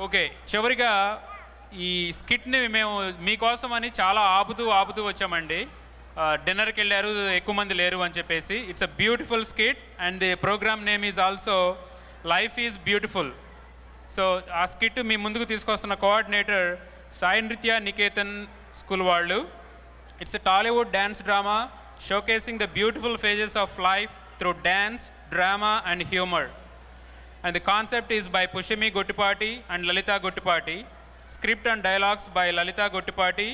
Okay, చివరిగా ఈ స్కిట్ని మేము మీకోసం అని చాలా ఆపుతూ వచ్చామండి. డిన్నర్కి వెళ్ళారు, ఎక్కువ మంది లేరు అని చెప్పేసి. It's a beautiful skit and the programme name is also life is beautiful. So ఆ స్కిట్ మీ ముందుకు తీసుకొస్తున్న కోఆర్డినేటర్ సాయి నృత్య నికేతన్ స్కూల్ వాళ్ళు. It's a Tollywood dance drama showcasing the beautiful phases of life through dance, drama and humor. And the concept is by Pushimi Gottipati and Lalita Gottipati. Script and dialogues by Lalita Gottipati.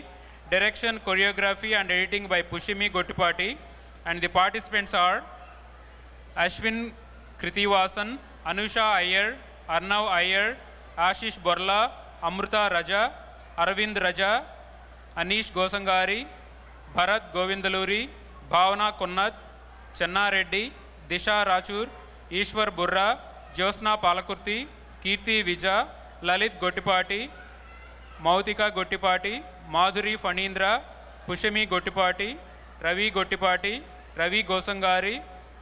Direction, choreography and editing by Pushimi Gottipati. And the participants are Ashwin Kritivasan, Anusha Iyer, Arnav Iyer, Ashish Borla, Amruta Raja, Arvind Raja, Anish Gosangari, Bharat Govindaluri, భావన కొన్నత్, చెన్నారెడ్డి, దిశా రాచూర్, ఈశ్వర్ బుర్రా, జ్యోత్స్నా పాలకుర్తి, కీర్తి విజ, లలిత్ గొట్టిపాటి, మౌతిక గొట్టిపాటి, మాధురి ఫణీంద్ర, పుషమి గొట్టిపాటి, రవి గొట్టిపాటి, రవి గోసంగారి,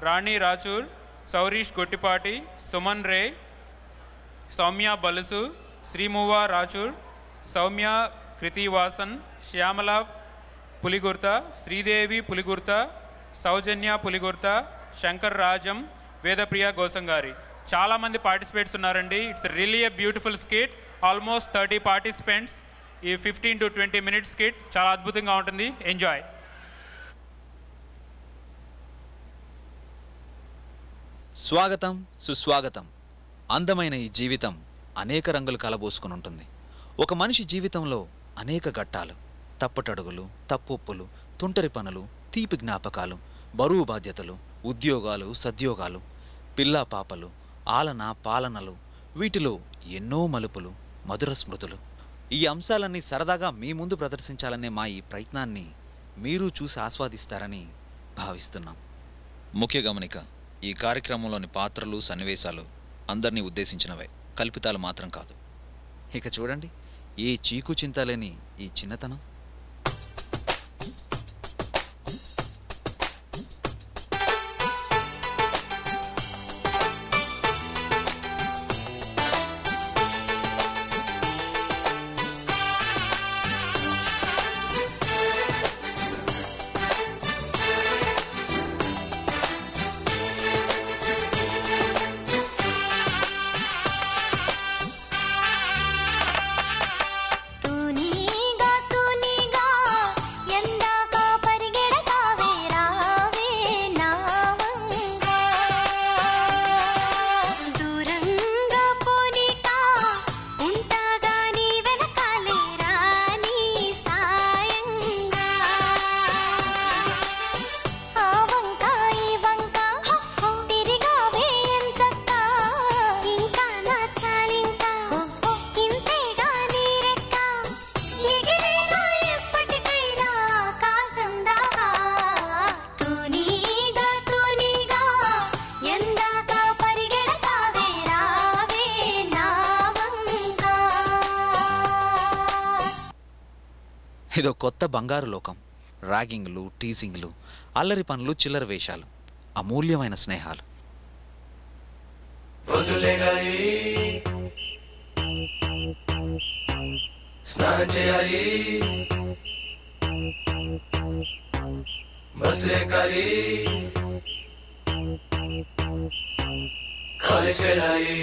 రాణి రాచూర్, సౌరీష్ గొట్టిపాటి, సుమన్ రే, సౌమ్య బలుసు, శ్రీమువ రాచూర్, సౌమ్య కృతివాసన్, శ్యామల పులిగుర్త, శ్రీదేవి పులిగుర్త, సౌజన్య పులిగుర్త, శంకర్ రాజం, వేదప్రియ గోసంగారి. చాలామంది participates ఉన్నారండి. It's really a beautiful skit. Almost 30 participants. ఈ 15 to 20 minutes skit చాలా అద్భుతంగా ఉంటుంది. Enjoy. స్వాగతం, సుస్వాగతం. అందమైన ఈ జీవితం అనేక రంగులు కలబోసుకుని ఉంటుంది. ఒక మనిషి జీవితంలో అనేక ఘట్టాలు, తప్పటడుగులు, తప్పొప్పులు, తుంటరి పనులు, తీపి జ్ఞాపకాలు, బరువు బాధ్యతలు, ఉద్యోగాలు, సద్యోగాలు, పిల్లా పాపలు, ఆలన పాలనలు, వీటిలో ఎన్నో మలుపులు, మధుర స్మృతులు. ఈ అంశాలన్నీ సరదాగా మీ ముందు ప్రదర్శించాలనే మా ఈ ప్రయత్నాన్ని మీరు చూసి ఆస్వాదిస్తారని భావిస్తున్నాం. ముఖ్య గమనిక: ఈ కార్యక్రమంలోని పాత్రలు, సన్నివేశాలు అందరినీ ఉద్దేశించినవే, కల్పితాలు మాత్రం కాదు. ఇక చూడండి, ఏ చీకు చింతలేని ఈ చిన్నతనం. ఇదో కొత్త బంగారు లోకం. ర్యాగింగ్లు, టీజింగ్లు, అల్లరి పనులు, చిల్లర వేషాలు, అమూల్యమైన స్నేహాలు. స్నానం చేయాలి, బస్సు ఎక్కాలి, కాలేజ్ వెళ్ళాలి.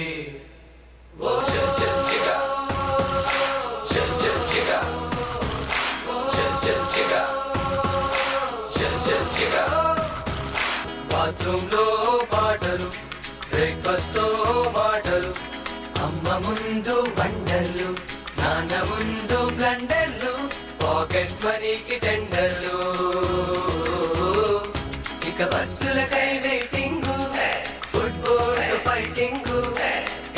బాత్రూమ్ లో పాటలు, బ్రేక్ఫాస్ట్ తో మాటలు, అమ్మ ముందు వండర్లు, నాన్న ముందు బ్లండర్లు, పాకెట్ మనీకి టెండర్లు. ఇక బస్సులకై waiting, football fighting,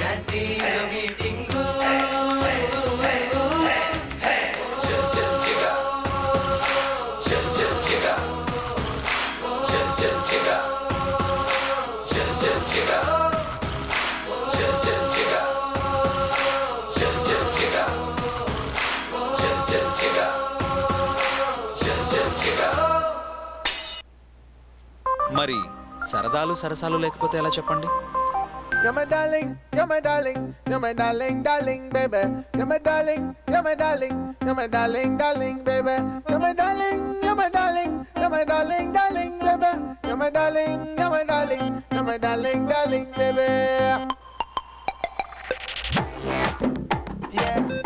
canteen meeting. మరి సరదాలు సరసాలు లేకపోతే ఎలా చెప్పండి? you're my darling, you're my darling, you're my darling, darling, baby. You're my darling, you're my darling, you're my darling, darling, baby. You're my darling, you're my darling, you're my darling, darling, baby. You're my darling, you're my darling, you're my darling, darling, baby. Yeah.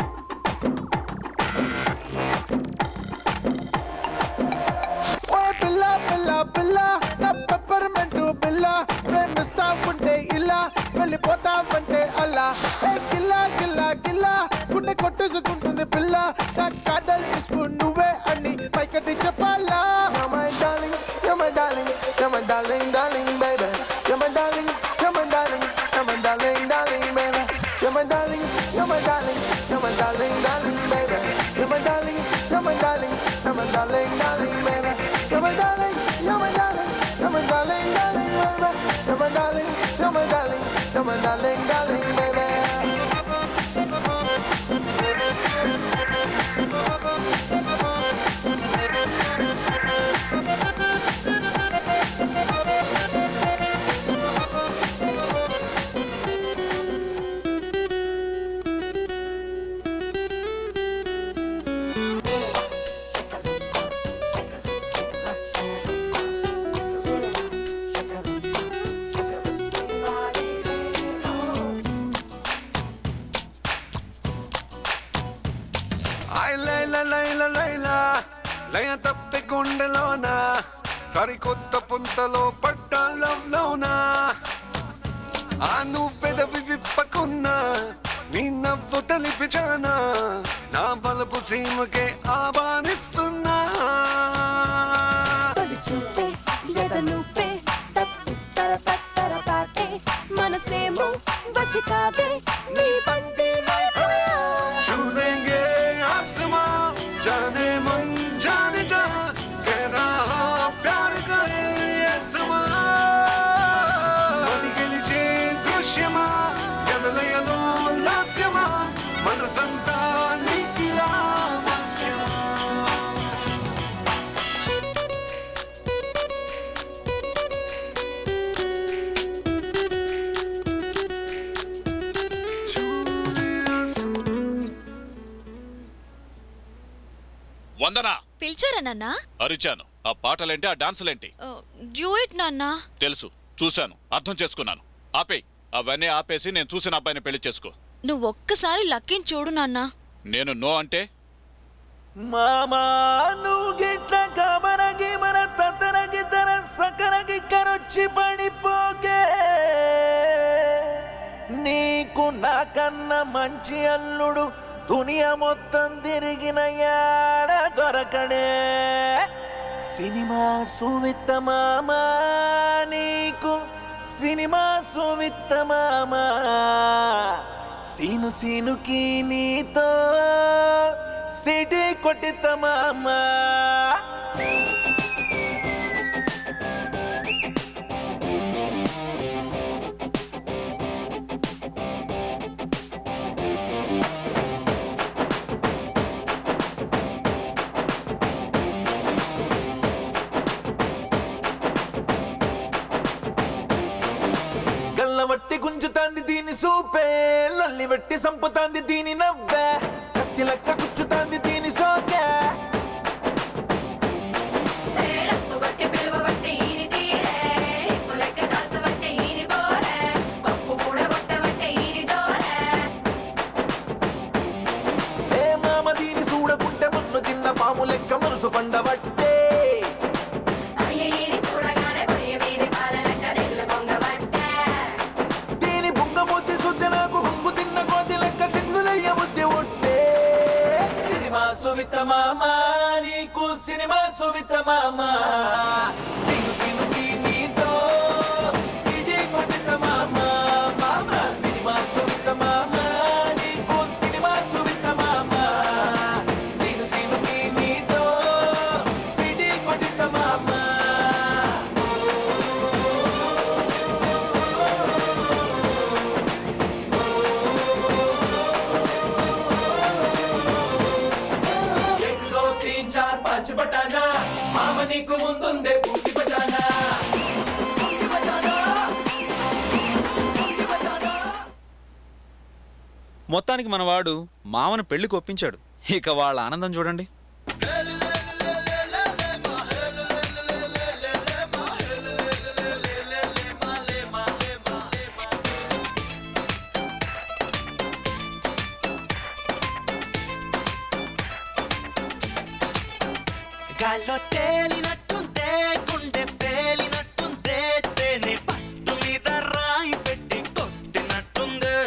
Pilla, pilla, pilla, na peppermint pilla. Premista unte illa, velipota unte alla. Hey killa, killa, killa, kunde kotteskuntundi pilla. Na kadal isku nuve ani paikati cheppala. You're my darling, you're my darling, you're my darling, darling, baby. You're my darling, you're my darling, you're my darling, darling, baby. You're my darling, you're my darling, you're my darling, darling, baby. You're my darling, you're my darling, you're my darling, darling, baby. You're my darling, you're my darling, you're my darling, darling, baby. You're my darling, you're my darling, you're my darling, darling, baby. లయ తప్పి గుండెలోన సరికొత్త పుంతలో పట్టాలలోన ఆ నువ్వెదవి విప్పకున్నా నీ నవ్వు తలిపిచానా నా బలపు సీమకే ఆహ్వానిస్తున్నా చూపే ఎదనుపే తత్తి తర తత్తర పాటే మనసేమో వశి కాదే నీ బందీ అయిపోయా చూడేంగే ఆసమా जाने मन जाने जा कह रहा प्यार करे ये समा मन गेलिचे दृश्यमा जदलयलो लास्यमा मन संता निकिला वस्यमा వందనా పిలిచారా నాన్న? అరిచాను. ఆ పాటలేంటి, ఆ డాన్సులేంటి? డ్యూయట్ నాన్న. తెలుసు, చూశాను, అర్థం చేసుకున్నాను. ఆపేయ్, అవన్నీ ఆపేసి నేను చూసిన అబ్బాయిని పెళ్లి చేసుకో. నువ్వు ఒక్కసారి లక్కీని చూడు నాన్న. నేను నో అంటే మామా నువ్వు గిట్ల కబరగి మన తతరగి తర సకరగి కరొచ్చి పడిపోకే నీకు నాకన్నా మంచి అల్లుడు దునియా మొత్తం తిరిగిన యాడ దొరకడే సినిమా సువిత్త మామా నీకు సినిమా సువిత్త మామా సీను సీనుకి నీతో సిటీ కొట్టిత మామా గల్లవట్టి గుంజుతాంది దీని సూపే లొల్లి వెట్టి సంపుతాంది దీని నవ్వే కత్తి లెక్క గుచ్చుతాంది దీని సోకే ఏ మామ దీని చూడకుంటే మన్ను తిన్న పాము లెక్క మనసు పండబట్టే మామా నీకు సినిమా సువిత మామా సిను సినుకి నీతో సిటీ కొట్టిత మామా మామా సినిమా సువిత మామా నీకు సినిమా సువిత మామా సిను సినుకి నీతో సిటీ కొట్టిత మామా బటానా మామ నీకు ముందుందే మొత్తానికి మనవాడు మామను పెళ్లికి ఒప్పించాడు. ఇక వాళ్ళ ఆనందం చూడండి. గాల్లో తేలినట్టుందే గుండె పేలినట్టుందే తేనె పట్టు మీద రాయి పెట్టి కొట్టినట్టుందే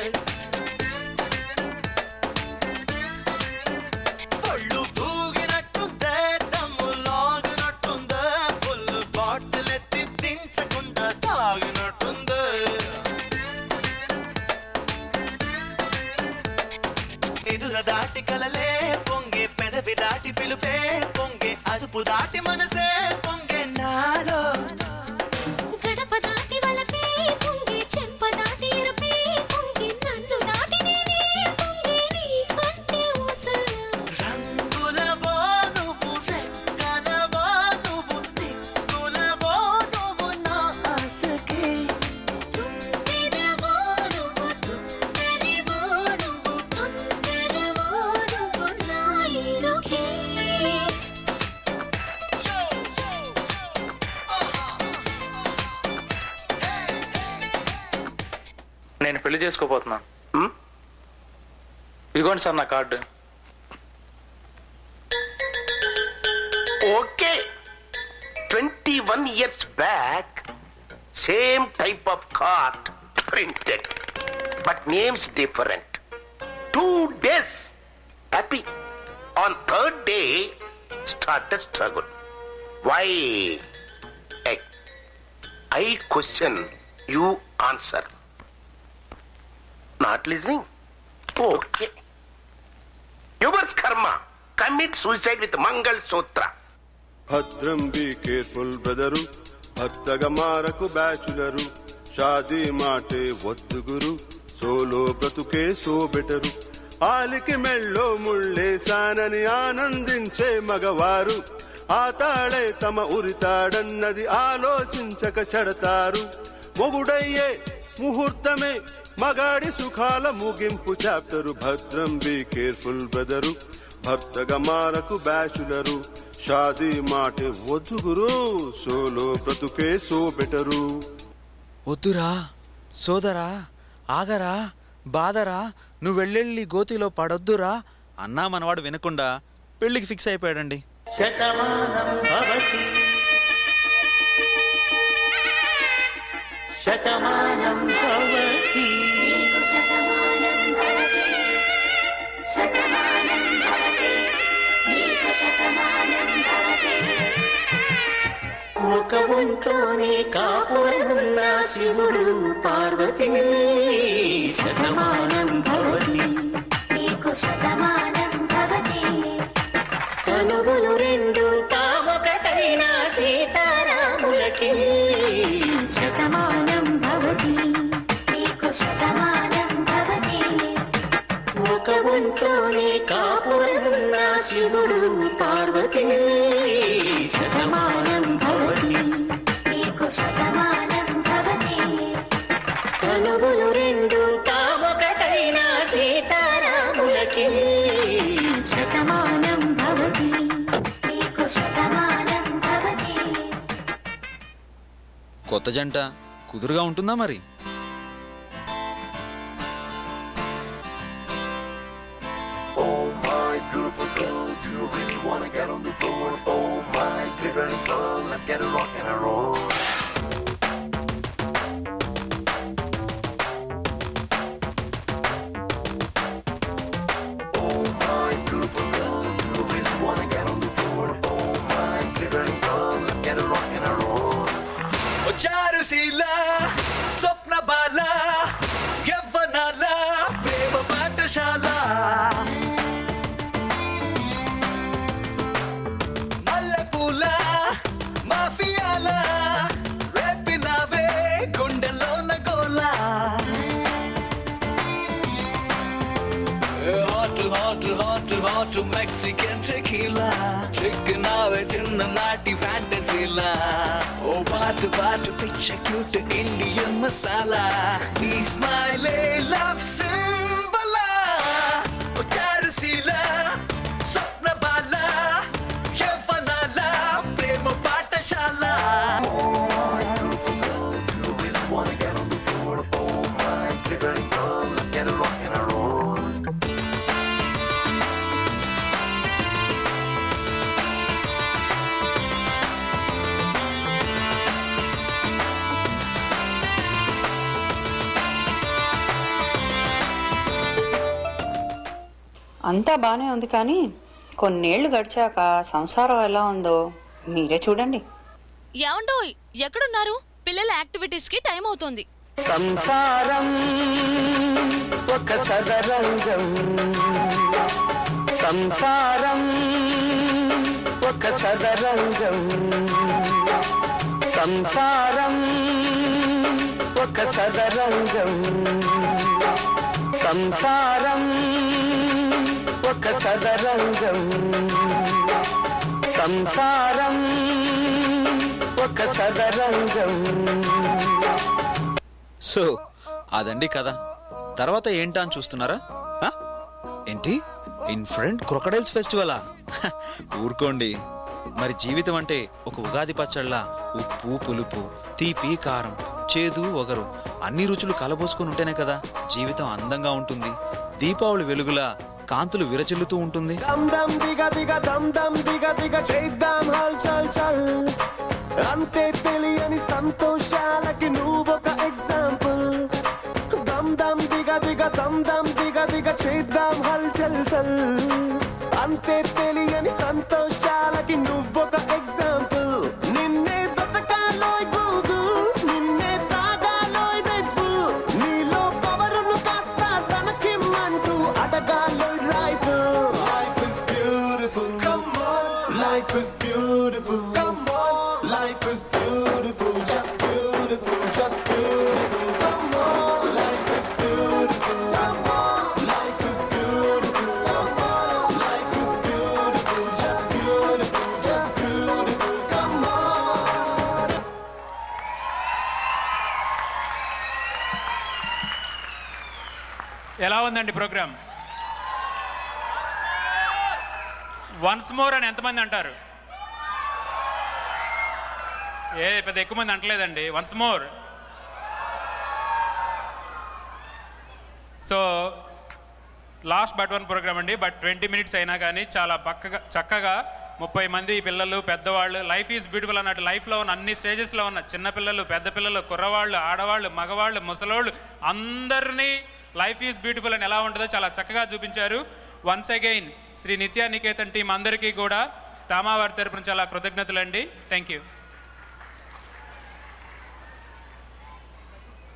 ఒళ్ళు పూగినట్టుందే దమ్ము లాగినట్టుందే ఫుల్ బాటిల్ ఎత్తి దించకుండా తాగినట్టుందే ఎదుర దాటి కలలే పొంగే పెదవి దాటి పిలుపే పొంగే అదుపు దాటి మనసే పొంగే నాలో గడప దాటి వలపే పొంగే చెంప దాటి ఎరుపే పొంగే నన్ను దాటి నేనే పొంగే నీ కంటే ఊసలు రంగులవో నువ్వు రెక్కలవో నువ్వు దిక్కులవో నువ్వు నా ఆశకి తుంటెరవో నువ్వు తుంటెరవో నువ్వు తొందరవో నువ్వు నా ఇరుకే నేను పెళ్లి చేసుకోబోతున్నాను. ఇదిగోండి సార్ నా card. Okay, 21 years back, same type of card printed, but names different. 2 days happy. On 3rd day, started struggle. Why? I question, you answer. Not listening? Okay. Yours karma. Commit suicide with Mangal Sutra. భద్రం be careful brother, భక్తగా మారకు bachelor, షాదీ మాటే వద్దు గురు, solo బ్రతుకే so better. ఆలికి మెళ్ళో ముళ్ళేశానని ఆనందించే మగవారు, ఆ తాళే తమ ఉరితాడన్నది ఆలోచించక చెడతారు. మొగుడయ్యే ముహూర్తమే మగాడి సుఖాల ముగింపు చాప్టరు. భద్రం బీ కేర్ఫుల్ బ్రదరు, భక్తగా మారకు బ్యాచులరు, షాదీ మాటే వద్దు గురు, సోలో బ్రతుకే సో బెటరు. వద్దురా సోదరా, ఆగరా, బాదరా, నువ్వు వెళ్ళెళ్ళి గోతిలో పడొద్దురా అన్నా మనవాడు వినకుండా పెళ్లికి ఫిక్స్ అయిపోయాడండి. శతమానం భవతి శతమానం భవతి ఒక ఒంట్లోనే కాపురమున్న శివుడు పార్వతి శతమానం భవతి నీకు శతమానం భవతి తనువులు రెండు తామొకటైన సీతారాములకి శతమానం భవతి నీకు శతమానం భవతి ఒక ఒంట్లోనే కాపురమున్న శివుడు పార్వతి శతమానం భవతి నీకు శతమానం భవతి తనువులు రెండు తామొకటైన సీతారాములకి శతమానం భవతి నీకు శతమానం భవతి. కొత్త జంట కుదురుగా ఉంటుందా మరి? Oh my beautiful girl, do you really wanna get on the floor? Oh my glittering girl, let's get a rock and a roll. Oh my beautiful girl, do you really wanna get on the floor? Oh my glittering girl, let's get a rock and a roll. Charusheela స్వప్న బాల యవ్వనాల ప్రేమ పాఠశాల మల్లెపూల మాఫియాల రేపినావే గుండెలోన గోల hot Mexican tequila చిక్కునావే చిన్ననాటి ఫ్యాంటసీలా ఓ పాటు పిచ్చ cute Indian masala నీ స్మైలే love సింబలా అంతా బాగానే ఉంది, కానీ కొన్నేళ్లు గడిచాక సంసారం ఎలా ఉందో మీరే చూడండి. ఏమండోయ్, ఎక్కడున్నారు? పిల్లల యాక్టివిటీస్ కి టైం అవుతుంది. సంసారం ఒక చదరంగం, సంసారం ఒక చదరంగం, సంసారం ఒక చదరంగం, సంసారం ఒక చదరంగం, సంసారం ఒక చదరంగం. సో అదండి కథ. తర్వాత ఏంటా అని చూస్తున్నారా? ఏంటి ఇన్ఫ్రెంట్ క్రొకడైల్స్ ఫెస్టివలా? ఊరుకోండి. మరి జీవితం అంటే ఒక ఉగాది పచ్చళ్ళ ఉప్పు పులుపు తీపి కారం చేదు ఒగరు అన్ని రుచులు కలబోసుకుని ఉంటేనే కదా జీవితం అందంగా ఉంటుంది. దీపావళి వెలుగులా కాంతులు విరచిల్లుతూ ఉంటుంది. అంతే తెలియని సంతోషాలకి నువ్వొక ఎగ్జాంపుల్. దమ్ దమ్ దిగ దిగ దమ్ దమ్ దిగ దిగ చేద్దాం హల్ చల్ చల్. అంతే తెలియని సంతోషాలకి నువ్వొక ఎగ్జాంపుల్. నిన్నే బతకాలోయ్ గూగుల్, నిన్నే తాగాలోయ్ రెడ్ బుల్. నీలో పవరును కాస్త తనకిమ్మంటూ అడగాలోయ్ Reiffel. Life is beautiful, come on. Life is beautiful, come on. Life is beautiful, just beautiful, just beautiful, come on. Life is beautiful, come on. Life is beautiful, come on. Life is beautiful, just beautiful, just beautiful, come on. ఎలా ఉందండి programme? Once more అని ఎంతమంది అంటారు? పెద్ద ఎక్కువ మంది అంటలేదండి. Once more. So last but one programme అండి. బట్ 20 minutes అయినా కానీ చాలా చక్కగా 30 మంది పిల్లలు పెద్దవాళ్ళు లైఫ్ ఈజ్ బ్యూటిఫుల్ అన్నట్టు లైఫ్లో ఉన్న అన్ని స్టేజెస్లో ఉన్న చిన్నపిల్లలు పెద్ద పిల్లలు కుర్రవాళ్ళు ఆడవాళ్ళు మగవాళ్ళు ముసలోళ్ళు అందరినీ లైఫ్ ఈజ్ బ్యూటిఫుల్ అని ఎలా ఉంటుందో చాలా చక్కగా చూపించారు. వన్స్ అగైన్ శ్రీ నిత్యా నికేతన్ టీం అందరికీ కూడా తామా వారి తరపున చాలా కృతజ్ఞతలు అండి. Thank you.